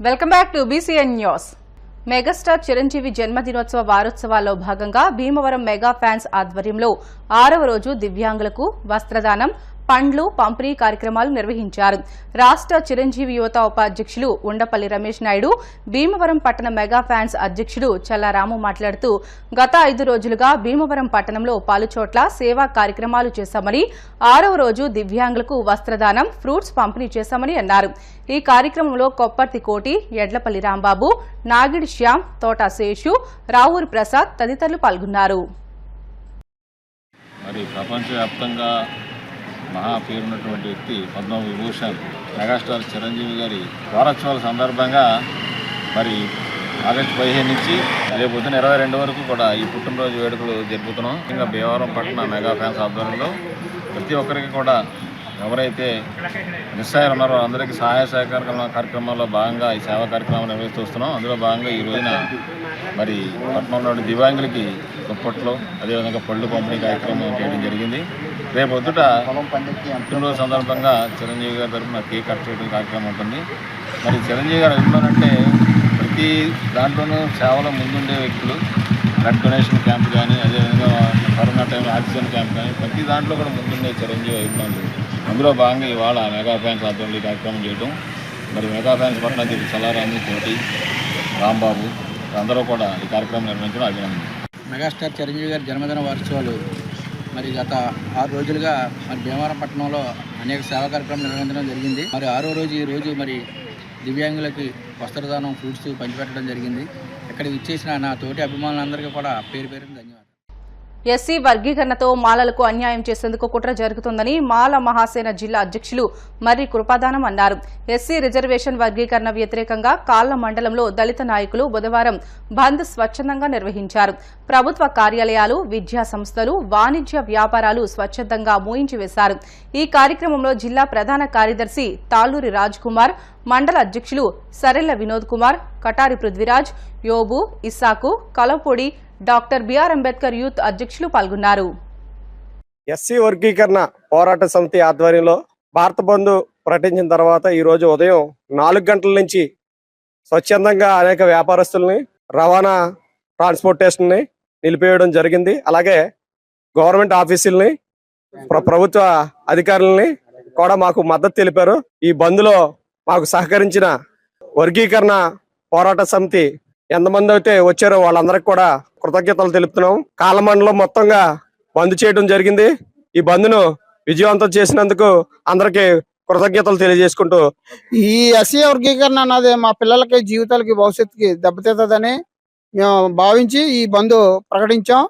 Welcome back to BCN news. Megastar Chiranjeevi జన్మదినోత్సవ వారోత్సవాల్లో భాగంగా భీమవరం మెగా ఫ్యాన్స్ ఆధ్వర్యంలో 6వ రోజు దివ్యాంగులకు వస్త్రదానం, పండ్లు పంపిణీ కార్యక్రమాలు నిర్వహించారు. రాష్ట్ర చిరంజీవి యువత ఉపాధ్యక్షులు ఉండపల్లి రమేష్ నాయుడు, భీమవరం పట్టణ మెగా ఫ్యాన్స్ అధ్యక్షుడు చల్లారాము మాట్లాడుతూ గత 5 రోజులుగా భీమవరం పట్టణంలో పలుచోట్ల సేవా కార్యక్రమాలు చేశామని, 6వ రోజు దివ్యాంగులకు వస్త్రదానం, ఫ్రూట్స్ పంపిణీ చేశామని అన్నారు. ఈ కార్యక్రమంలో కొప్పర్తి కోటి, ఎడ్లపల్లి రాంబాబు, నాగిడి శ్యామ్, తోట శేషు, రావూరి ప్రసాద్ తదితరులు పాల్గొన్నారు. మహా పేరున్నటువంటి వ్యక్తి పద్మవిభూషణ్ మెగాస్టార్ చిరంజీవి గారి వారోత్సవాల సందర్భంగా మరి ఆగస్టు 15 నుంచి రేపు పొద్దున 22 వరకు కూడా ఈ పుట్టినరోజు వేడుకలు జరుపుతున్నాం. ఇంకా భీమవరం పట్టణ మెగా ఫ్యాన్స్ ఆధ్వర్యంలో ప్రతి ఒక్కరికి కూడా ఎవరైతే నిస్సహాయులు ఉన్నారో అందరికీ సహాయ సహకార కార్యక్రమాల్లో భాగంగా ఈ సేవా కార్యక్రమాలు నిర్వహిస్తూ వస్తున్నాం. అందులో భాగంగా ఈ రోజున మరి పట్టణంలోని దివ్యాంగులకి దుప్పట్లు, అదేవిధంగా పళ్ళు పంపిణీ కార్యక్రమం చేయడం జరిగింది. రేపు పొద్దుట పుట్టినరోజు సందర్భంగా చిరంజీవి గారి తరఫున కేక్ కట్ చేయడం కార్యక్రమం ఉంటుంది. మరి చిరంజీవి గారు అభిమానంటే ప్రతి దాంట్లోనూ సేవలో ముందుండే వ్యక్తులు. బ్లడ్ డొనేషన్ క్యాంప్ కానీ, అదేవిధంగా కరోనా టైంలో ఆక్సిజన్ క్యాంప్ కానీ ప్రతి దాంట్లో కూడా ముందుండే చిరంజీవి అభిమానులు. అందులో భాగంగా ఇవాళ మెగా ఫ్యాన్స్ ఆధ్వర్యంలో ఈ కార్యక్రమం చేయడం. మరి మెగా ఫ్యాన్స్ పట్టణ చల్లారాము, కోటి, రాంబాబు అందరూ కూడా ఈ కార్యక్రమం నిర్వహించడం అభినందన. మెగాస్టార్ చిరంజీవి గారి జన్మదిన వారోత్సవాలు మరి గత 6 రోజులుగా మరి భీమవరం పట్టణంలో అనేక సేవా కార్యక్రమాలు నిర్వహించడం జరిగింది. మరి 6వ రోజు ఈ రోజు మరి దివ్యాంగులకి వస్త్రదానం, ఫ్రూట్స్ పంచిపెట్టడం జరిగింది. ఇక్కడికి ఇచ్చేసిన నా తోటి అభిమానులందరికీ కూడా పేరు పేరున ధన్యవాదాలు. ఎస్సీ వర్గీకరణతో మాలలకు అన్యాయం చేసేందుకు కుట్ర జరుగుతుందని మాల మహాసేన జిల్లా అధ్యక్షులు మర్రి కృపాదానం అన్నారు. ఎస్సీ రిజర్వేషన్ వర్గీకరణ వ్యతిరేకంగా కాళ్ల మండలంలో దళిత నాయకులు బుధవారం బంద్ స్వచ్ఛందంగా నిర్వహించారు. ప్రభుత్వ కార్యాలయాలు, విద్యా సంస్థలు, వాణిజ్య వ్యాపారాలు స్వచ్ఛందంగా మూయించివేశారు. ఈ కార్యక్రమంలో జిల్లా ప్రధాన కార్యదర్శి తాళ్లూరి రాజ్ కుమార్, మండల అధ్యక్షులు సరెల్ల వినోద్ కుమార్, కటారి పృథ్వీరాజ్, యోబు, ఇస్సాకు, కలపొడి, డాక్టర్ బిఆర్ అంబేద్కర్ యూత్ అధ్యక్షులు పాల్గొన్నారు. ఎస్సీ వర్గీకరణ పోరాట సమితి ఆధ్వర్యంలో భారత బంద్ ప్రకటించిన తర్వాత ఈ రోజు ఉదయం 4 గంటల నుంచి స్వచ్ఛందంగా అనేక వ్యాపారస్తుల్ని, రవాణా ట్రాన్స్పోర్టేషన్ ని నిలిపివేయడం జరిగింది. అలాగే గవర్నమెంట్ ఆఫీసుల్ని, ప్రభుత్వ అధికారులని కూడా మాకు మద్దతు తెలిపారు. ఈ బంద్ లో మాకు సహకరించిన వర్గీకరణ పోరాట సమితి ఎంతమంది అయితే వచ్చారో వాళ్ళందరికి కూడా కృతజ్ఞతలు తెలుపుతున్నాం. కాలమండలం మొత్తంగా బంద్ చేయడం జరిగింది. ఈ బంద్ను విజయవంతం చేసినందుకు అందరికి కృతజ్ఞతలు తెలియజేసుకుంటూ, ఈ ఎస్సీ వర్గీకరణ అన్నది మా పిల్లలకి జీవితాలకి భవిష్యత్తుకి దెబ్బతీతుందని మేము భావించి ఈ బంద్ ప్రకటించాం.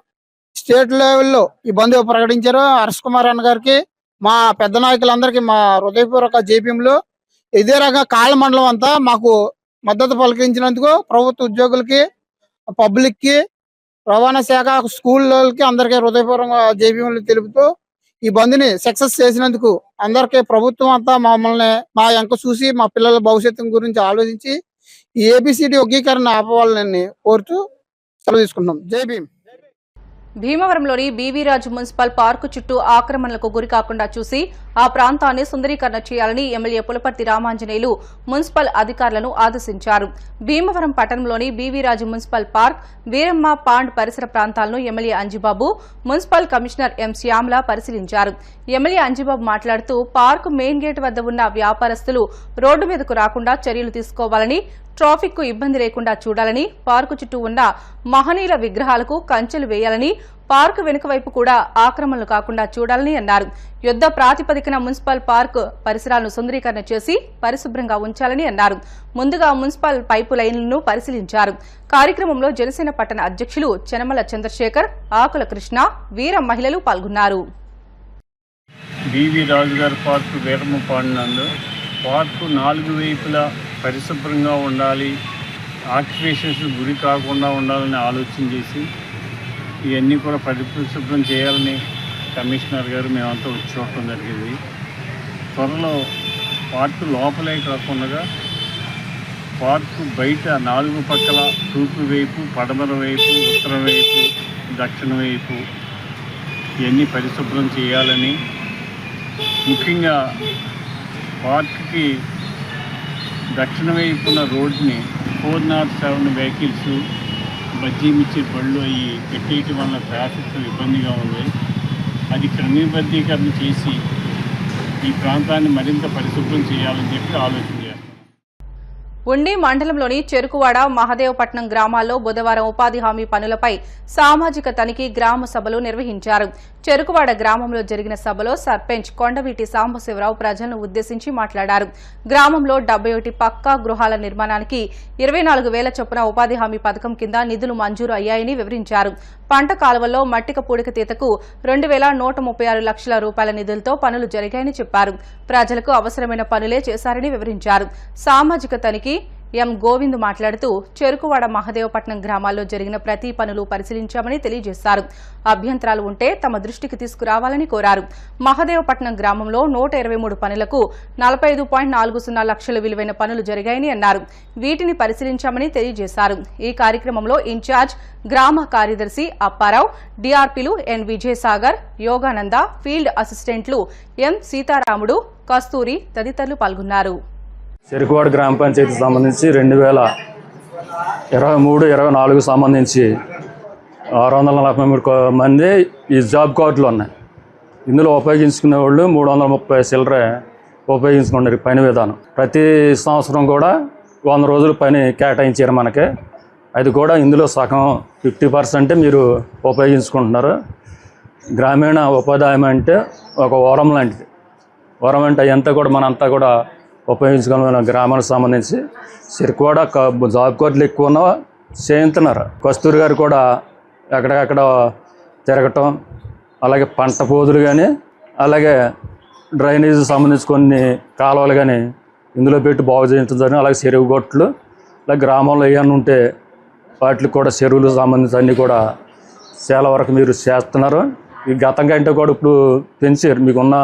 స్టేట్ లెవెల్లో ఈ బంద్ ప్రకటించారు. హర్ష్ కుమార్ అన్న గారికి, మా పెద్ద నాయకులందరికీ మా హృదయపూర్వక జేపీఎంలు. ఇదే రకంగా కాళ్ళ మండలం అంతా మాకు మద్దతు పలికించినందుకు ప్రభుత్వ ఉద్యోగులకి, పబ్లిక్ కి, రవాణా శాఖ, స్కూళ్ళకి అందరికీ హృదయపూర్వక జేపీఎంలు తెలుపుతూ ఈ బంద్ని సక్సెస్ చేసినందుకు అందరికీ ప్రభుత్వం అంతా మమ్మల్ని మా వెంక చూసి మా పిల్లల భవిష్యత్తు గురించి ఆలోచించి ఈ ఏబిసిడి వర్గీకరణ ఆపవాలని కోరుతూ సెలవు తీసుకుంటున్నాం. జై భీమ్. భీమవరంలోని బీవీరాజు మున్సిపల్ పార్కు చుట్టూ ఆక్రమణలకు గురికాకుండా చూసి ఆ ప్రాంతాన్ని సుందరీకరణ చేయాలని ఎమ్మెల్యే పులపర్తి రామాంజనేయులు మున్సిపల్ అధికారులను ఆదేశించారు. భీమవరం పట్టణంలోని BV Raju municipal park, Veeramma pond పరిసర ప్రాంతాలను MLA Anjibabu, municipal commissioner M Shyamala పరిశీలించారు. ఎమ్మెల్యే అంజిబాబు మాట్లాడుతూ పార్కు మెయిన్ గేట్ వద్ద ఉన్న వ్యాపారస్తులు రోడ్డు మీదకు రాకుండా చర్యలు తీసుకోవాలని, ట్రాఫిక్ కు ఇబ్బంది లేకుండా చూడాలని, పార్కు చుట్టూ ఉన్న మహనీయుల విగ్రహాలకు కంచెలు వేయాలని, పార్కు వెనుక వైపు కూడా ఆక్రమణలు కాకుండా చూడాలని అన్నారు. యుద్ధ ప్రాతిపదికన మున్సిపల్ పార్క్ పరిసరాలను సుందరీకరణ చేసి పరిశుభ్రంగా ఉంచాలని అన్నారు. ముందుగా మున్సిపల్ పైపు లైన్లను పరిశీలించారు. కార్యక్రమంలో జనసేన పట్టణ అధ్యక్షులు చెనమల చంద్రశేఖర్, ఆకుల కృష్ణ, వీర మహిళలు పాల్గొన్నారు. బీవీ రాజు గారి పార్కు వీరమ్మ పాండ్ పార్కు 4 వైపులా పరిశుభ్రంగా ఉండాలి, ఆక్యుపేషన్స్ గురి కాకుండా ఉండాలని ఆలోచన చేసి ఇవన్నీ కూడా పరిశుభ్రం చేయాలని కమిషనర్ గారు మేమంతా వచ్చి చూడటం జరిగింది. త్వరలో పార్కు లోపలే కాకుండా పార్కు బయట 4 పక్కల తూర్పు వైపు, పడమర వైపు, ఉత్తర వైపు, దక్షిణ వైపు ఇవన్నీ పరిశుభ్రం చేయాలని, ముఖ్యంగా పార్క్కి దక్షిణ వైపున రోడ్ని 407 వెహికల్స్ బజ్జీ మిర్చి బళ్ళు అవి పెట్టేయటం వల్ల ట్రాఫిక్ ఇబ్బందిగా ఉంది. అది క్రమబద్ధీకరణ చేసి ఈ ప్రాంతాన్ని మరింత పరిశుభ్రం చేయాలని చెప్పి ఆలోచన చేస్తాం. ఉండి మండలంలోని చెరుకువాడ మహదేవపట్నం గ్రామాల్లో బుధవారం ఉపాధి హామీ పనులపై సామాజిక తనిఖీ గ్రామ సభలు నిర్వహించారు. చెరుకువాడ గ్రామంలో జరిగిన సభలో సర్పంచ్ కొండవీటి సాంబశివరావు ప్రజలను ఉద్దేశించి మాట్లాడారు. గ్రామంలో 71 పక్కా గృహాల నిర్మాణానికి 24,000 చొప్పున ఉపాధి హామీ పథకం కింద నిధులు మంజూరు అయ్యాయని వివరించారు. పంట కాలువల్లో మట్టిక పూడిక తీతకు 2,136 లక్షల రూపాయల నిధులతో పనులు జరిగాయని చెప్పారు. ప్రజలకు అవసరమైన పనులే చేశారని వివరించారు. సామాజిక తనిఖీ ఎం గోవింద్ మాట్లాడుతూ చెరుకువాడ మహదేవపట్నం గ్రామాల్లో జరిగిన ప్రతి పనులు పరిశీలించామని తెలియజేశారు. అభ్యంతరాలు ఉంటే తమ దృష్టికి తీసుకురావాలని కోరారు. మహదేవపట్నం గ్రామంలో 123 పనులకు 45.40 లక్షల విలువైన పనులు జరిగాయని అన్నారు. వీటిని పరిశీలించామని తెలియజేశారు. ఈ కార్యక్రమంలో ఇన్ఛార్జ్ గ్రామ కార్యదర్శి అప్పారావు, డిఆర్పీలు ఎన్ విజయసాగర్, యోగానంద, ఫీల్డ్ అసిస్టెంట్లు ఎం సీతారాముడు, కస్తూరి తదితరులు పాల్గొన్నారు. చెరుకువాడ గ్రామ పంచాయతీకి సంబంధించి 2023-24 సంబంధించి 643 మంది ఈ జాబ్ కార్డులు ఉన్నాయి. ఇందులో ఉపయోగించుకునే వాళ్ళు 330 చిల్లరే ఉపయోగించుకున్నారు పని విధానం. ప్రతి సంవత్సరం కూడా 100 రోజులు పని కేటాయించారు మనకి. అది కూడా ఇందులో సగం 50% మీరు ఉపయోగించుకుంటున్నారు. గ్రామీణ ఉపాధి హామీ అంటే ఒక వరం లాంటిది. వరం అంటే అదంతా కూడా మనంతా కూడా ఉపయోగించుకున్న గ్రామానికి సంబంధించి చెరుకువాడ జాబ్ కార్డులు ఎక్కువ ఉన్న చేయించుతున్నారు. కస్తూరి గారు కూడా ఎక్కడికక్కడ తిరగటం, అలాగే పంట పోదులు కానీ, అలాగే డ్రైనేజ్ సంబంధించి కొన్ని కాలువలు కానీ ఇందులో పెట్టి బాగు చేయించడం, అలాగే చెరువు గొట్లు, అలాగే గ్రామంలో ఏమన్నా ఉంటే వాటికి కూడా చెరువులకు సంబంధించి అన్నీ కూడా చాలా వరకు మీరు చేస్తున్నారు. ఈ గతం కంటే కూడా ఇప్పుడు పెంచారు, మీకున్న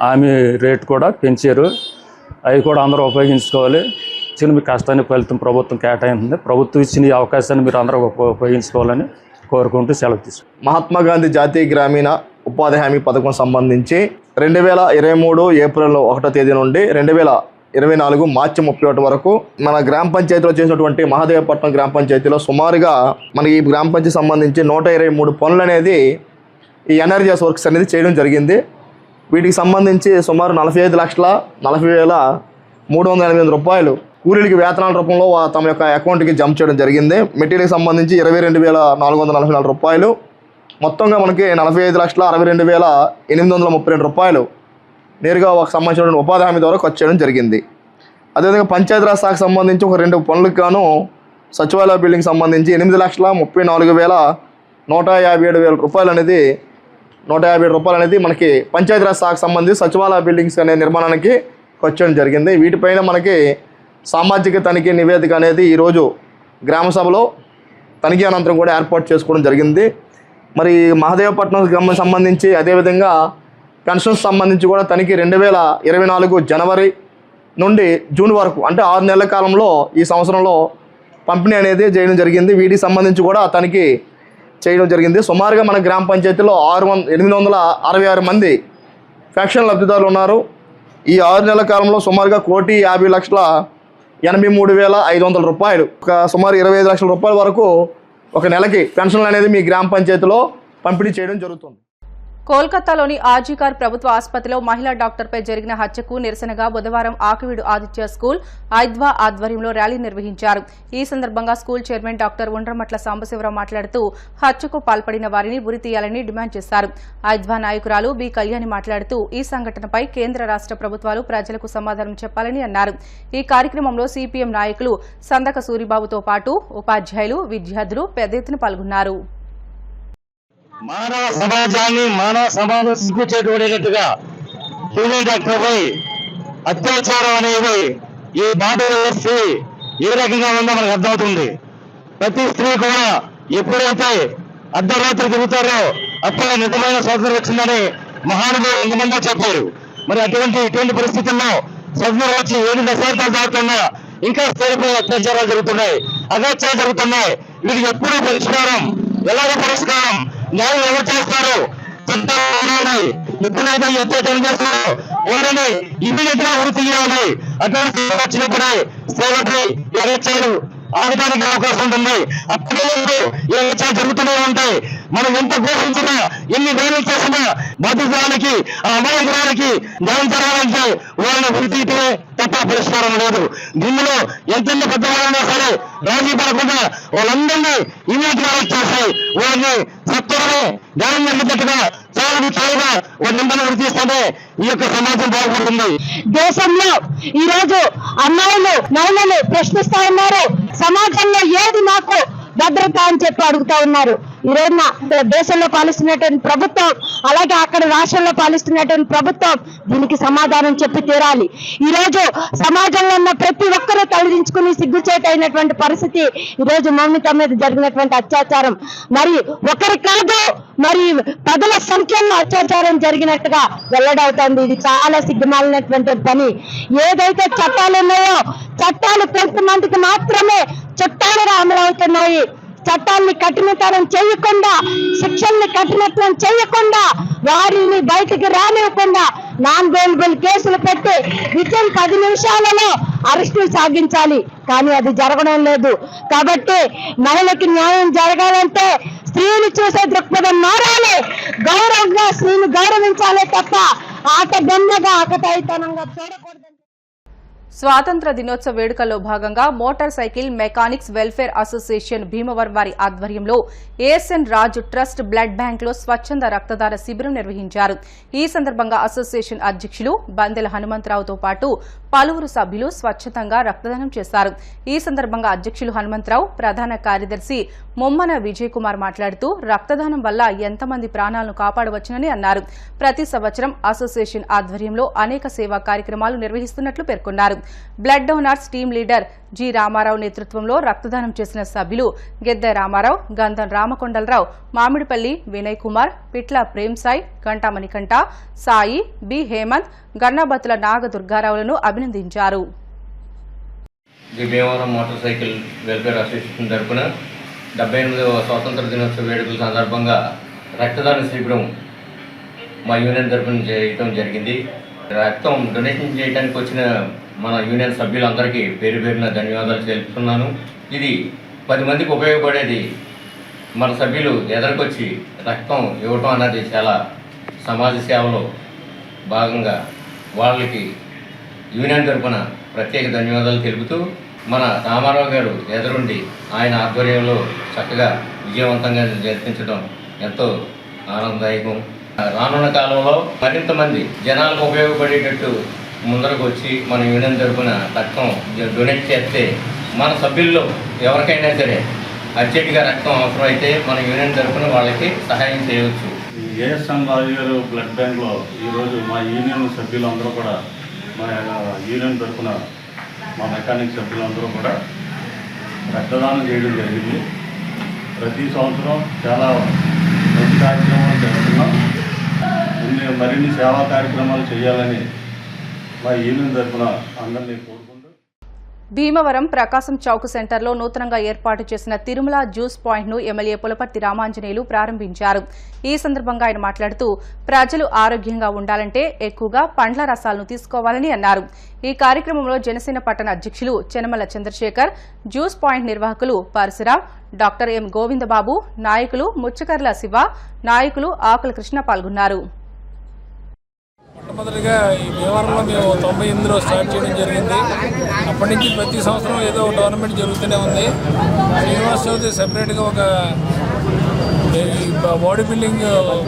హామీ రేటు కూడా పెంచారు. అవి కూడా అందరూ ఉపయోగించుకోవాలి. చిన్న మీ కష్టాన్ని ఫలితం ప్రభుత్వం కేటాయించింది. ప్రభుత్వం ఇచ్చిన ఈ అవకాశాన్ని మీరు అందరూ ఉపయోగించుకోవాలని కోరుకుంటూ సెలవు తీసుకుంటాం. మహాత్మా గాంధీ జాతీయ గ్రామీణ ఉపాధి హామీ పథకం సంబంధించి 2023 ఏప్రిల్ 1వ తేదీ నుండి 2024 మార్చి 31 వరకు మన గ్రామ పంచాయతీలో చేసినటువంటి మహదేవపట్నం గ్రామ పంచాయతీలో సుమారుగా మనకి ఈ గ్రామ పంచాయతీ సంబంధించి 123 పనులు అనేది ఈ ఎన్ఆర్జీఎస్ వర్క్స్ అనేది చేయడం జరిగింది. వీటికి సంబంధించి సుమారు 45,40,388 రూపాయలు కూలీలకి వేతనాల రూపంలో తమ యొక్క అకౌంట్కి జమ చేయడం జరిగింది. మెటీరియల్కి సంబంధించి 22,444 రూపాయలు, మొత్తంగా మనకి 45,62,832 రూపాయలు నేరుగా ఒక సంబంధించిన ఉపాధి హామీ ద్వారా ఖర్చు చేయడం జరిగింది. అదేవిధంగా పంచాయతీరాజ్ శాఖకు సంబంధించి ఒక 2 పనులకు గాను సచివాలయ బిల్డింగ్ సంబంధించి 8,34,157 రూపాయలు అనేది 157 రూపాయలు అనేది మనకి పంచాయతీరాజ్ శాఖకు సంబంధించి సచివాలయ బిల్డింగ్స్ అనే నిర్మాణానికి ఖర్చు చేయడం జరిగింది. వీటిపైన మనకి సామాజిక తనిఖీ నివేదిక అనేది ఈరోజు గ్రామ సభలో తనిఖీ అనంతరం కూడా ఏర్పాటు చేసుకోవడం జరిగింది. మరి మహదేవపట్నం సంబంధించి అదేవిధంగా పెన్షన్స్ సంబంధించి కూడా తనిఖీ 2024 జనవరి నుండి జూన్ వరకు అంటే 6 నెలల కాలంలో ఈ సంవత్సరంలో పంపిణీ అనేది చేయడం జరిగింది. వీటికి సంబంధించి కూడా తనిఖీ చేయడం జరిగింది. సుమారుగా మన గ్రామ పంచాయతీలో 866 మంది పెన్షన్ లబ్ధిదారులు ఉన్నారు. ఈ 6 నెలల కాలంలో సుమారుగా 1,50,83,500 రూపాయలు, సుమారు 25 లక్షల రూపాయల వరకు ఒక నెలకి పెన్షన్లు అనేది మీ గ్రామ పంచాయతీలో పంపిణీ చేయడం జరుగుతుంది. కోల్కతాలోని ఆర్జీకార్ ప్రభుత్వ ఆసుపత్రిలో మహిళా డాక్టర్పై జరిగిన హత్యకు నిరసనగా బుధవారం ఆకివీడు ఆదిత్య స్కూల్ ఐద్వా ఆధ్వర్యంలో ర్యాలీ నిర్వహించారు. ఈ సందర్భంగా స్కూల్ చైర్మన్ డాక్టర్ ఉండ్రమట్ల సాంబశివరావు మాట్లాడుతూ హత్యకు పాల్పడిన వారిని ఉరితీయాలని డిమాండ్ చేశారు. ఐద్వా నాయకురాలు బి కళ్యాణి మాట్లాడుతూ ఈ సంఘటనపై కేంద్ర రాష్ట్ర ప్రభుత్వాలు ప్రజలకు సమాధానం చెప్పాలని అన్నారు. ఈ కార్యక్రమంలో సిపిఎం నాయకులు సందక సూరిబాబుతో పాటు ఉపాధ్యాయులు, విద్యార్థులు పెద్ద ఎత్తున పాల్గొన్నారు. మానవ సమాజం సిగ్గుచేటట్టుగా ఫీమేల్ డాక్టర్పై అత్యాచారం అనేది ఈ భారత వ్యవస్థ ఏ రకంగా ఉందో మనకు అర్థమవుతుంది. ప్రతి స్త్రీ కూడా ఎప్పుడైతే అర్ధరాత్రి తిరుగుతారో అప్పుడే నిజమైన స్వాతంత్రం వచ్చిందని మహానుభావులు ఎంతమందో చెప్పారు. మరి ఇటువంటి పరిస్థితుల్లో స్వాతంత్రం వచ్చి 7 దశాబ్దాలు దాటుతున్నా ఇంకా స్త్రీలపై అత్యాచారాలు జరుగుతున్నాయి, అగాత్యాలు జరుగుతున్నాయి. వీటికి ఎప్పుడూ పరిష్కారం, ఎలాగ పరిష్కారం, న్యాయం ఎవరు చేస్తారు? ఎప్పుడైతే అత్యాచారం చేస్తారో వారిని ఇమీడియట్ గా ఉరి తీయాలి. అటువంటి వచ్చినప్పుడే సెక్రటరీ ఎగచ్చారు ఆగడానికి అవకాశం ఉంటుంది. అప్పటి ఈ ఎగచ్చాలు జరుగుతూనే ఉంటాయి. మనం ఎంత ఘోషించినా, ఎన్ని వేలు చేసినా బతుకురానికి, ఆ అమాయకురానికి న్యాయం జరగాలంటే వాళ్ళని ఉరితీయటమే తప్ప పరిష్కారం లేదు. దీనిలో ఎంతెంత పెద్దవాళ్ళైనా సరే రాజీ పడకుండా వాళ్ళందరినీ ఇమీడియట్ గా చేసి వాళ్ళని సత్వరమే న్యాయం జరిగేటట్టుగా చాలుగా వాళ్ళ నిందలు ఉరితీస్తుంటే ఈ యొక్క సమాజం బాగుపడుతుంది. దేశంలో ఈ రోజు అమ్మాయిలు మహిళలు ప్రశ్నిస్తా ఉన్నారు. సమాజంలో ఏది మాకు భద్రత అని చెప్పి అడుగుతా ఉన్నారు. ఈ రోజున దేశంలో పాలిస్తున్నటువంటి ప్రభుత్వం, అలాగే అక్కడ రాష్ట్రంలో పాలిస్తున్నటువంటి ప్రభుత్వం దీనికి సమాధానం చెప్పి తీరాలి. ఈ రోజు సమాజంలో ఉన్న ప్రతి ఒక్కరూ తలదించుకుని సిగ్గుచేటైనటువంటి పరిస్థితి ఈ రోజు మౌనిత మీద జరిగినటువంటి అత్యాచారం. మరి ఒకరి కాదు, మరి పదుల సంఖ్యలో అత్యాచారం జరిగినట్టుగా వెల్లడవుతోంది. ఇది చాలా సిగ్గుమాలినటువంటి పని. ఏదైతే చట్టాలు ఉన్నాయో చట్టాలు కొంతమందికి మాత్రమే చట్టాలుగా అమలవుతున్నాయి. చట్టాన్ని కఠినతరం చేయకుండా, శిక్షల్ని కఠినతరం చేయకుండా, వారిని బయటికి రానివ్వకుండా నాన్ బెయిలబుల్ కేసులు పెట్టి వితిన్ 10 నిమిషాలలో అరెస్టులు సాగించాలి. కానీ అది జరగడం లేదు. కాబట్టి మహిళకి న్యాయం జరగాలంటే స్త్రీని చూసే దృక్పథం మారాలి. గౌరవంగా స్త్రీని గౌరవించాలే తప్ప ఆటబొమ్మగా ఆకతాయితనంగా చూడకూడదు. స్వాతంత్ర దినోత్సవ వేడుకల్లో భాగంగా motor cycle mechanics welfare association Bhimavaram వారి ఆధ్వర్యంలో ఏఎస్ఎన్ రాజు ట్రస్ట్ బ్లడ్ బ్యాంక్ లో స్వచ్ఛంద రక్తదాన శిబిరం నిర్వహించారు. ఈ సందర్భంగా అసోసియేషన్ అధ్యక్షులు బందెల హనుమంతరావుతో పాటు పలువురు సభ్యులు స్వచ్ఛందంగా రక్తదానం చేశారు. ఈ సందర్భంగా అధ్యక్షులు హనుమంతరావు, ప్రధాన కార్యదర్శి మొమ్మన విజయ్ కుమార్ మాట్లాడుతూ రక్తదానం వల్ల ఎంతమంది ప్రాణాలను కాపాడవచ్చునని అన్నారు. ప్రతి సంవత్సరం అసోసియేషన్ ఆధ్వర్యంలో అనేక సేవా కార్యక్రమాలు నిర్వహిస్తున్నట్లు పేర్కొన్నారు. Blood donors team leader G Ramarao నేతృత్వంలో రక్తదానం చేసిన సభ్యులు గెద్దె రామారావు, గంధం రామకొండలరావు, మామిడిపల్లి వినయ్ కుమార్, పిట్ల ప్రేమ్ సాయి, గంటా మణికంఠ, సాయి, బి హేమంత్, గన్నబత్తుల నాగదుర్గారావులను అభినందించారు. Bhimavaram motorcycle welfare association తరఫున 78వ స్వాతంత్ర దినోత్సవ వేడుకల సందర్భంగా రక్తదాన శిబిరం మా యూనియన్ తరఫున చేయడం జరిగింది. రక్తం డొనేషన్ చేయడానికి వచ్చిన మన యూనియన్ సభ్యులందరికీ పేరు పేరున ధన్యవాదాలు తెలుపుతున్నాను. ఇది 10 మందికి ఉపయోగపడేది. మన సభ్యులు ఎదరికొచ్చి రక్తం ఇవ్వటం అన్నది చాలా సమాజ సేవలో భాగంగా వాళ్ళకి యూనియన్ తరఫున ప్రత్యేక ధన్యవాదాలు తెలుపుతూ, మన రామారావు గారు ఎదురుండి ఆయన ఆధ్వర్యంలో చక్కగా విజయవంతంగా జరిపించడం ఎంతో ఆనందదాయకం. రానున్న కాలంలో మరింత మంది జనాలకు ఉపయోగపడేటట్టు ముందరకు వచ్చి మన యూనియన్ తరఫున రక్తం డొనేట్ చేస్తే మన సభ్యుల్లో ఎవరికైనా సరే అత్యధిక రక్తం అవసరమైతే మన యూనియన్ తరఫున వాళ్ళకి సహాయం చేయవచ్చు. ఏఎస్ఎన్ రాజు గారు బ్లడ్ బ్యాంక్లో ఈరోజు మా యూనియన్ సభ్యులందరూ కూడా, మా యూనియన్ తరఫున మా మెకానిక్ సభ్యులందరూ కూడా రక్తదానం చేయడం జరిగింది. ప్రతి సంవత్సరం చాలా మంచి కార్యక్రమాలు చేస్తున్నాం. మరిన్ని సేవా కార్యక్రమాలు చేయాలని మా యూనియన్ తరఫున అందరినీ కోరుకుంటూ, భీమవరం ప్రకాశం చౌక్ సెంటర్లో నూతనంగా ఏర్పాటు చేసిన తిరుమల జ్యూస్ పాయింట్ ను ఎమ్మెల్యే పులపర్తి రామాంజనేయులు ప్రారంభించారు. ఈ సందర్భంగా ఆయన మాట్లాడుతూ ప్రజలు ఆరోగ్యంగా ఉండాలంటే ఎక్కువగా పండ్ల రసాలను తీసుకోవాలని అన్నారు. ఈ కార్యక్రమంలో జనసేన పట్టణ అధ్యక్షులు చెనమల చంద్రశేఖర్, జ్యూస్ పాయింట్ నిర్వాహకులు పరశురాం, డాక్టర్ ఎం గోవిందబాబు, నాయకులు ముచ్చకర్ల శివ, నాయకులు ఆకుల కృష్ణ పాల్గొన్నారు. మొట్టమొదటిగా ఈ భీమవరంలో మేము 98లో స్టార్ట్ చేయడం జరిగింది. అప్పటి నుంచి ప్రతి సంవత్సరం ఏదో ఒక టోర్నమెంట్ జరుగుతూనే ఉంది. శ్రీనివాస్ చౌదరి సెపరేట్గా ఒక బాడీ బిల్డింగ్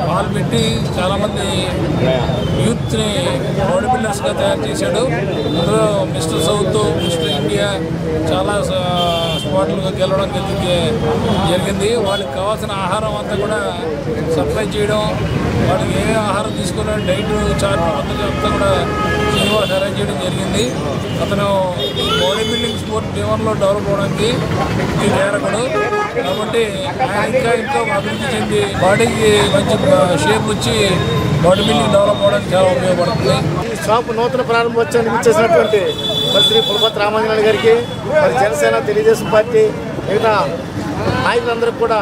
హాల్ పెట్టి చాలామంది యూత్ని బాడీ బిల్డర్స్గా తయారు చేశాడు. అందులో మిస్టర్ సౌత్, మిస్టర్ ఇండియా చాలా స్పాట్లుగా గెలవడం జరిగింది. వాళ్ళకి కావాల్సిన ఆహారం అంతా కూడా సప్లై చేయడం, వాళ్ళకి ఏ ఆహారం తీసుకోవాలని డైట్ చార్ట్ అంతా కూడా శ్రీనివాస్ అరేంజ్ చేయడం జరిగింది. అతను బాడీ బిల్డింగ్ స్పోర్ట్ భీమవరంలో డెవలప్ అవడానికి ఈ డైరెక్టరు. కాబట్టి ఆయన ఇంకా అభివృద్ధి చెంది బాడీకి మంచి షేప్ వచ్చి బాడీ బిల్డింగ్ డెవలప్ అవడానికి చాలా ఉపయోగపడుతుంది. ఈ షాపు నూతన ప్రారంభోత్సవానికి ఇచ్చేసినటువంటి శ్రీ పులపర్తి రామాంజనేయులు గారికి, మరి జనసేన, తెలుగుదేశం పార్టీ మిగతా నాయకులందరికీ కూడా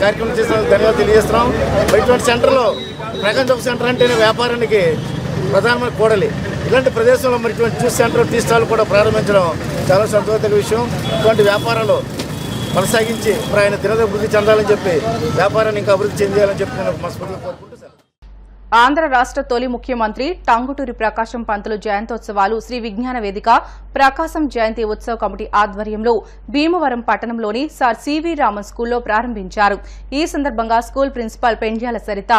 కార్యక్రమం చేసిన ధన్యవాదాలు తెలియజేస్తున్నాం. ఇటువంటి సెంటర్లో ప్రకాశం చౌక్ సెంటర్ అంటేనే వ్యాపారానికి ప్రధానమంత్రి కోడలి ఇలాంటి ప్రదేశంలో మరి ఇటువంటి జ్యూస్ సెంటర్ టీ స్టాల్ కూడా ప్రారంభించడం చాలా సంతోషకర విషయం. ఇటువంటి వ్యాపారాలు కొనసాగించి ఇప్పుడు ఆయన దినదభివృద్ధి చెందాలని చెప్పి వ్యాపారాన్ని ఇంకా అభివృద్ధి చెందాలని చెప్పి నేను మనస్ఫూర్తిగా కోరుకుంటూ ఆంధ్ర రాష్ట్ర తొలి ముఖ్యమంత్రి టంగుటూరి ప్రకాశం పంతులు జయంతోత్సవాలు శ్రీ విజ్ఞాన వేదిక ప్రకాశం జయంతి ఉత్సవ కమిటీ ఆధ్వర్యంలో భీమవరం పట్టణంలోని సార్ సివి రామన్ స్కూల్లో ప్రారంభించారు. ఈ సందర్భంగా స్కూల్ ప్రిన్సిపాల్ పెండ్యాల సరిత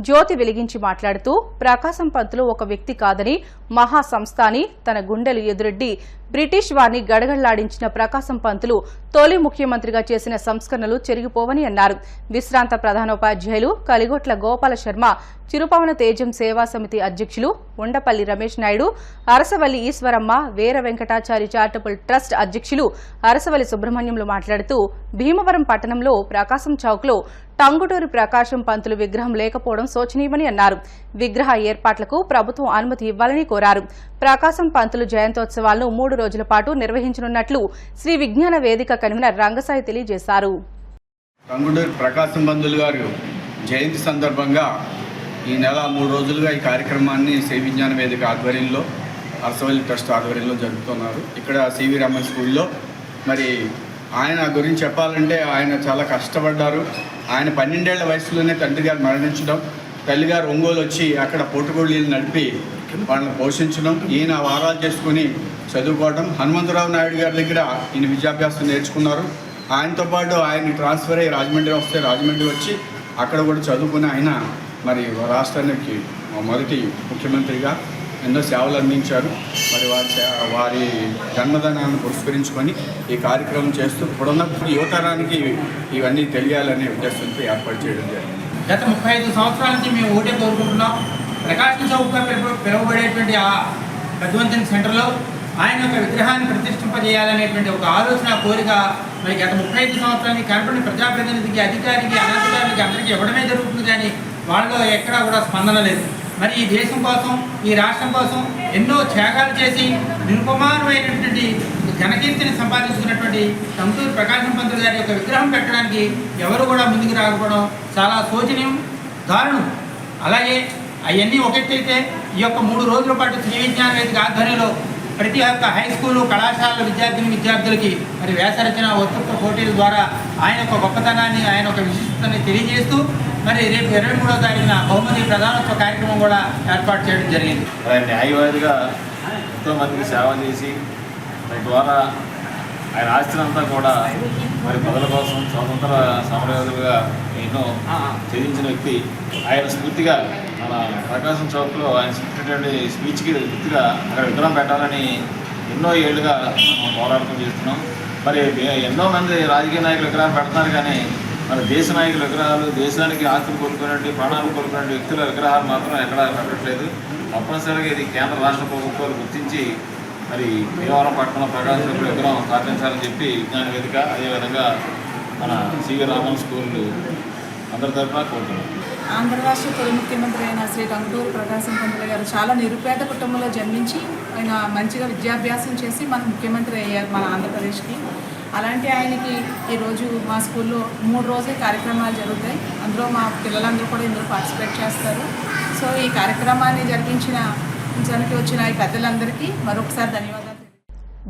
జ్యోతి వెలిగించి మాట్లాడుతూ ప్రకాశం పంతులు ఒక వ్యక్తి కాదని మహా సంస్థ అని, తన గుండెలు ఎదురెడ్డి బ్రిటిష్ వారిని గడగడలాడించిన ప్రకాశం పంతులు తొలి ముఖ్యమంత్రిగా చేసిన సంస్కరణలు చెరిగిపోవని అన్నారు. విశ్రాంత ప్రధానోపాధ్యాయులు కలిగొట్ల గోపాల శర్మ, చిరుపవన తేజం సేవా సమితి అధ్యక్షులు ఉండపల్లి రమేష్ నాయుడు, అరసవల్లి ఈశ్వరమ్మ, వీర వెంకటాచారి చారిటబుల్ ట్రస్ట్ అధ్యక్షులు అరసవల్లి సుబ్రహ్మణ్యంలు మాట్లాడుతూ భీమవరం పట్టణంలో ప్రకాశం చౌక్లో టంగుటూరి ప్రకాశం పంతులు విగ్రహం లేకపోవడం శోచనీయమని అన్నారు. విగ్రహ ఏర్పాట్లకు ప్రభుత్వం అనుమతి ఇవ్వాలని కోరారు. ప్రకాశం పంతులు జయంతోత్సవాలను 3 రోజుల పాటు నిర్వహించనున్నట్లు శ్రీ విజ్ఞాన వేదిక కన్వీనర్ రంగసాయి తెలియజేశారు. టంగుటూరి ప్రకాశం పంతులు గారు జయంతి సందర్భంగా ఈ నెల 3 రోజులుగా ఈ కార్యక్రమాన్ని శ్రీ విజ్ఞాన వేదిక ఆధ్వర్యంలో అరసవల్లి ట్రస్ట్ ఆధ్వర్యంలో జరుపుతున్నారు. ఇక్కడ సివి రామన్ స్కూల్లో మరి ఆయన గురించి చెప్పాలంటే ఆయన చాలా కష్టపడ్డారు. ఆయన 12 ఏళ్ల వయసులోనే తండ్రి గారు మరణించడం, తల్లిగారు ఒంగోలు వచ్చి అక్కడ పోటుగోళ్ళీలు నడిపి వాళ్ళని పోషించడం, ఈయన వారాలు చేసుకుని చదువుకోవడం, హనుమంతరావు నాయుడు గారి దగ్గర ఈయన విద్యాభ్యాసం నేర్చుకున్నారు. ఆయనతో పాటు ఆయన ట్రాన్స్ఫర్ అయ్యి రాజమండ్రి వస్తే రాజమండ్రి వచ్చి అక్కడ కూడా చదువుకుని ఆయన మరి రాష్ట్రానికి మొదటి ముఖ్యమంత్రిగా ఎన్నో సేవలు అందించారు. మరి వారి జన్మదినాన్ని పురస్కరించుకొని ఈ కార్యక్రమం చేస్తూ ఇప్పుడున్న యువతరానికి ఇవన్నీ తెలియాలనే ఉద్దేశంతో ఏర్పాటు చేయడం జరిగింది. గత 35 సంవత్సరాల నుంచి మేము ఒకటే కోరుకుంటున్నాం. ప్రకాశం చౌక్గా పిలువబడేటువంటి ఆ పెద్దవంతెన సెంటర్లో ఆయన యొక్క విగ్రహాన్ని ప్రతిష్ఠింపజేయాలనేటువంటి ఒక ఆలోచన, కోరిక మరి గత 35 సంవత్సరానికి కనపడిన ప్రజాప్రతినిధికి, అధికారికి, అనధికారికి అందరికీ ఇవ్వడమే జరుగుతుంది. కానీ వాళ్ళలో ఎక్కడా కూడా స్పందన లేదు. మరి ఈ దేశం కోసం, ఈ రాష్ట్రం కోసం ఎన్నో త్యాగాలు చేసి నిరుపమానమైనటువంటి ఘనకీర్తిని సంపాదించుకున్నటువంటి టంగుటూరి ప్రకాశం పంతులు గారి యొక్క విగ్రహం పెట్టడానికి ఎవరు కూడా ముందుకు రాకపోవడం చాలా శోచనీయం, దారుణం. అలాగే అవన్నీ ఒకటైతే ఈ యొక్క 3 రోజుల పాటు శ్రీ విజ్ఞాన వేదిక ఆధ్వర్యంలో ప్రతి ఒక్క హై స్కూలు, కళాశాలల విద్యార్థులకి మరి వ్యాసరచన, వక్తృత్వ పోటీల ద్వారా ఆయన యొక్క గొప్పతనాన్ని, ఆయన యొక్క విశిష్టతని తెలియజేస్తూ మరి రేపు 23వ తారీఖున బహుమతి ప్రధానోత్సవ కార్యక్రమం కూడా ఏర్పాటు చేయడం జరిగింది. న్యాయవాదిగా ఎంతోమందికి సేవ చేసి తద్వారా ఆయన ఆస్తినంతా కూడా మరి ప్రజల కోసం స్వతంత్ర సమరయోధులుగా ఎన్నో ఛేదించిన వ్యక్తి. ఆయన స్ఫూర్తిగా మన ప్రకాశం చౌక్లో ఆయన చెప్పినటువంటి స్పీచ్కి గుర్తుగా అక్కడ విగ్రహం పెట్టాలని ఎన్నో ఏళ్ళుగా మనం పోరాటం చేస్తున్నాం. మరి ఎన్నో మంది రాజకీయ నాయకులు విగ్రహాలు పెడుతున్నారు, కానీ మన దేశ నాయకుల విగ్రహాలు, దేశానికి ఆస్తులు కోల్పోయినట్టు, ప్రాణాలు కోల్పోయిన వ్యక్తుల విగ్రహాలు మాత్రం ఎక్కడా పెట్టట్లేదు. తప్పనిసరిగా ఇది కేంద్ర రాష్ట్ర ప్రభుత్వాలు గుర్తించి మరి భీమవరం పట్టణంలో ప్రకాశం విగ్రహం స్థాపించాలని చెప్పి విజ్ఞాన వేదిక, అదేవిధంగా మన సివి రామన్ స్కూళ్ళు అందరి తరఫున కోరుతున్నాం. ఆంధ్ర రాష్ట్ర తొలి ముఖ్యమంత్రి అయిన శ్రీ టంగుటూరి ప్రకాశం పంతులు గారు చాలా నిరుపేద కుటుంబంలో జన్మించి ఆయన మంచిగా విద్యాభ్యాసం చేసి మన ముఖ్యమంత్రి అయ్యారు మన ఆంధ్రప్రదేశ్కి. అలాంటి ఆయనకి ఈరోజు మా స్కూల్లో 3 రోజుల కార్యక్రమాలు జరుగుతాయి. అందులో మా పిల్లలందరూ కూడా ఇందులో పార్టిసిపేట్ చేస్తారు. సో ఈ కార్యక్రమాన్ని జరిగించడానికి వచ్చిన ఈ పెద్దలందరికీ మరొకసారి ధన్యవాదాలు.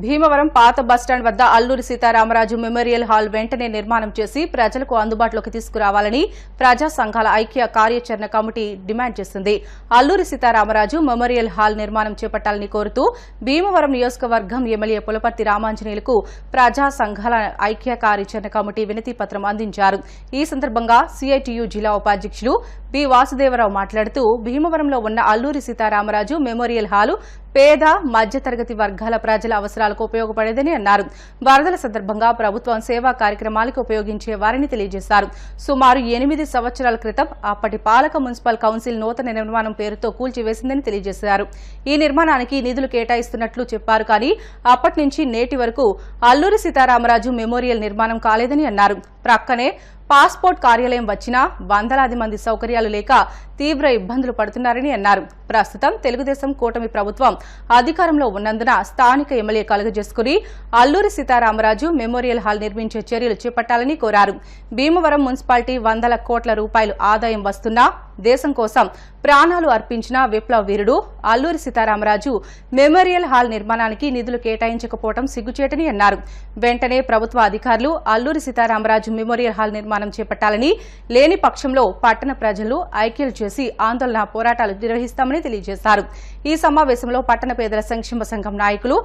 భీమవరం పాత బస్టాండ్ వద్ద అల్లూరి సీతారామరాజు మెమోరియల్ హాల్ వెంటనే నిర్మాణం చేసి ప్రజలకు అందుబాటులోకి తీసుకురావాలని ప్రజా సంఘాల ఐక్య కార్యాచరణ కమిటీ డిమాండ్ చేసింది. అల్లూరి సీతారామరాజు మెమోరియల్ హాల్ నిర్మాణం చేపట్టాలని కోరుతూ భీమవరం నియోజకవర్గం ఎమ్మెల్యే పులపర్తి రామాంజనేయులకు ప్రజా సంఘాల ఐక్య కార్యాచరణ కమిటీ వినతి పత్రం అందించారు. ఈ సందర్భంగా సిఐటియు జిల్లా ఉపాధ్యక్షులు బి వాసుదేవరావు మాట్లాడుతూ భీమవరంలో ఉన్న అల్లూరి సీతారామరాజు మెమోరియల్ హాలు పేద మధ్యతరగతి వర్గాల ప్రజల అవసరాలకు ఉపయోగపడేదని అన్నారు. వరదల సందర్భంగా ప్రభుత్వం సేవా కార్యక్రమాలకు ఉపయోగించే వారిని తెలియజేశారు. సుమారు 8 సంవత్సరాల క్రితం అప్పటి పాలక మున్సిపల్ కౌన్సిల్ నూతన నిర్మాణం పేరుతో కూల్చివేసిందని తెలియజేశారు. ఈ నిర్మాణానికి నిధులు కేటాయిస్తున్నట్లు చెప్పారు, కానీ అప్పటి నుంచి నేటి వరకు అల్లూరి సీతారామరాజు మెమోరియల్ నిర్మాణం కాలేదని అన్నారు. ప్రక్కనే పాస్పోర్ట్ కార్యాలయం వచ్చినా వందలాది మంది సౌకర్యాలు లేక తీవ్ర ఇబ్బందులు పడుతున్నారని అన్నారు. ప్రస్తుతం తెలుగుదేశం కూటమి ప్రభుత్వం అధికారంలో ఉన్నందున స్థానిక ఎమ్మెల్యే కలుగజేసుకుని అల్లూరి సీతారామరాజు మెమోరియల్ హాల్ నిర్మించే చర్యలు చేపట్టాలని కోరారు. భీమవరం మున్సిపాలిటీ వందల కోట్ల రూపాయలు ఆదాయం వస్తున్నా దేశం కోసం ప్రాణాలు అర్పించిన విప్లవ వీరుడు అల్లూరి సీతారామరాజు మెమోరియల్ హాల్ నిర్మాణానికి నిధులు కేటాయించకపోవడం సిగ్గుచేటని అన్నారు. వెంటనే ప్రభుత్వ అధికారులు అల్లూరి సీతారామరాజు మెమోరియల్ హాల్ నిర్మాణం చేపట్టాలని, లేని పక్షంలో పట్టణ ప్రజలు ఐక్యలు చేసి ఆందోళన పోరాటాలు నిర్వహిస్తామని తెలియజేశారు. ఈ సమావేశంలో పట్టణ పేదల సంక్షేమ సంఘం నాయకులు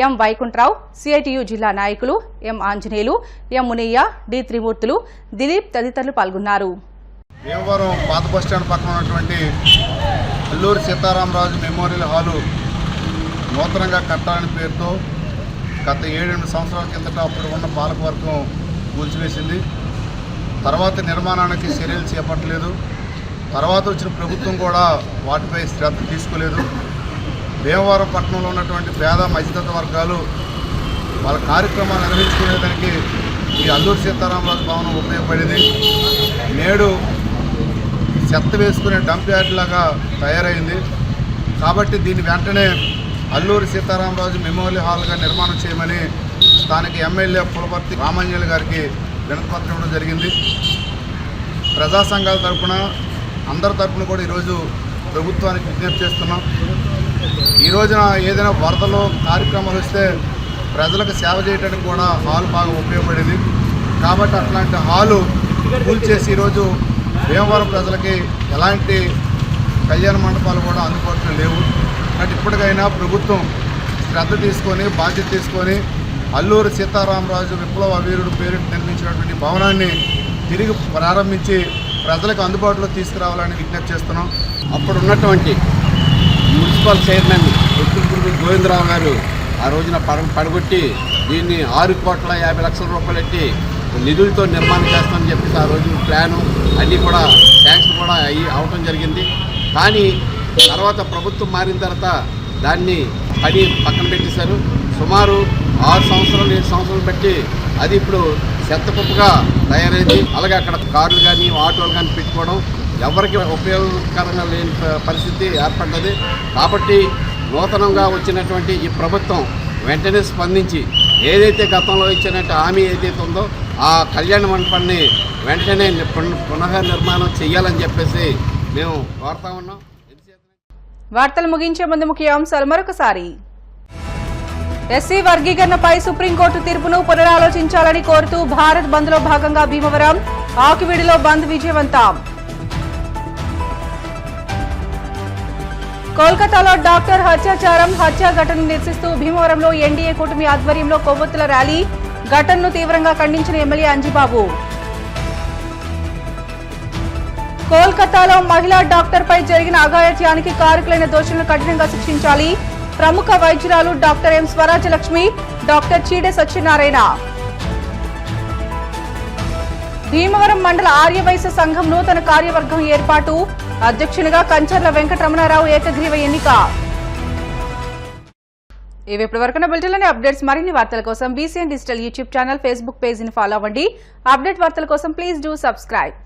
ఎం వైకుంఠరావు, సిఐటియు జిల్లా నాయకులు ఎం ఆంజనేయులు, ఎం మునయ్య, డి త్రిమూర్తులు, దిలీప్ తదితరులు పాల్గొన్నారు. భీమవరం పాత బస్టాండ్ పక్కన ఉన్నటువంటి అల్లూరి సీతారామరాజు మెమోరియల్ హాలు నూతనంగా కట్టాలని పేరుతో గత 7-8 సంవత్సరాల కిందట అప్పుడు ఉన్న పాలకవర్గం కూల్చివేసింది. తర్వాత నిర్మాణానికి చర్యలు చేపట్టలేదు. తర్వాత వచ్చిన ప్రభుత్వం కూడా వాటిపై శ్రద్ధ తీసుకోలేదు. భీమవరం పట్టణంలో ఉన్నటువంటి పేద మధ్యతరగతి వర్గాలు వాళ్ళ కార్యక్రమాలు నిర్వహించుకునేదానికి ఈ అల్లూరి సీతారామరాజు భవనం ఉపయోగపడేది. నేడు చెత్త వేసుకునే డంప్ యార్డ్ లాగా తయారైంది. కాబట్టి దీన్ని వెంటనే అల్లూరి సీతారామరాజు మెమోరియల్ హాల్గా నిర్మాణం చేయమని స్థానిక ఎమ్మెల్యే పులపర్తి రామాంజనేయులు గారికి వినతిపత్రం ఇవ్వడం జరిగింది. ప్రజా సంఘాల తరఫున అందరి తరఫున కూడా ఈరోజు ప్రభుత్వానికి విజ్ఞప్తి చేస్తున్నాం. ఈ రోజున ఏదైనా వరదలు కార్యక్రమాలు వస్తే ప్రజలకు సేవ చేయడానికి కూడా హాల్ బాగా ఉపయోగపడేది. కాబట్టి అట్లాంటి హాలు కూల్చేసి ఈరోజు భీమవరం ప్రజలకి ఎలాంటి కళ్యాణ మండపాలు కూడా అందుబాటులో లేవు. కాబట్టి ఇప్పటికైనా ప్రభుత్వం శ్రద్ధ తీసుకొని బాధ్యత తీసుకొని అల్లూరి సీతారామరాజు విప్లవ వీరుడు పేరిట నిర్మించినటువంటి భవనాన్ని తిరిగి ప్రారంభించి ప్రజలకు అందుబాటులో తీసుకురావాలని విజ్ఞప్తి చేస్తున్నాం. అప్పుడు ఉన్నటువంటి మున్సిపల్ చైర్మన్ ఉత్తులపూడి గోవిందరావు గారు ఆ రోజున పడగొట్టి దీన్ని 6,50,00,000 రూపాయలు పెట్టి నిధులతో నిర్మాణం చేస్తామని చెప్పేసి ఆ రోజు ప్లాను అన్నీ కూడా ట్యాంక్స్ కూడా అవటం జరిగింది. కానీ తర్వాత ప్రభుత్వం మారిన తర్వాత దాన్ని పని పక్కన పెట్టేశారు. సుమారు 6 సంవత్సరాలు 7 సంవత్సరాలు బట్టి అది ఇప్పుడు చెత్తకుప్పగా తయారైంది. అలాగే అక్కడ కార్లు కానీ ఆటోలు కానీ పెట్టుకోవడం ఎవరికి ఉపయోగకరంగా లేని పరిస్థితి ఏర్పడ్డది. కాబట్టి నూతనంగా వచ్చినటువంటి ఈ ప్రభుత్వం వెంటనే స్పందించి ఏదైతే గతంలో ఇచ్చినట్టు హామీ ఏదైతే ఉందో ఆ కళ్యాణ మండపాన్ని వెంటనే పునః నిర్మాణం చేయాలని చెప్పేసి మేము కోరుతా ఉన్నాం. వార్తలు ముగించే ముందు ముఖ్య అంశాలు మరొకసారి. ఎస్సీ వర్గీకరణపై సుప్రీంకోర్టు తీర్పును పునరాలోచించాలని కోరుతూ భారత్ బంద్లో భాగంగా భీమవరం, ఆకివీడిలో బంద్ విజయవంతం. కోల్కతాలో డాక్టర్ హత్య ఘటనను నిరసిస్తూ భీమవరంలో ఎన్డీఏ కూటమి ఆధ్వర్యంలో కొవ్వొత్తుల ర్యాలీ. ఘటనను తీవ్రంగా ఖండించిన ఎమ్మెల్యే అంజిబాబు. కోల్కతాలో మహిళా డాక్టర్పై జరిగిన అఘాయిత్యానికి కారకులైన దోషులను కఠినంగా శిక్షించాలి. ప్రముఖ వైద్యురాలు doctor M Swarajyalakshmi, doctor Cheede Satyanarayana. Bhimavaram మండల ఆర్యవైశ్య సంఘం నూతన కార్యవర్గం ఏర్పాటు. అధ్యక్షునిగా కంచర్ల వెంకటరమణారావు ఏకగ్రీవ ఎన్నిక. ఇవి ఇప్పటివరకున్న బులెటిన్లోని అప్డేట్స్. మరిన్ని వార్తల కోసం BCN digital YouTube channel, Facebook పేజీని ఫాలో అవ్వండి. అప్డేట్ వార్తల కోసం ప్లీజ్ డూ సబ్స్క్రైబ్.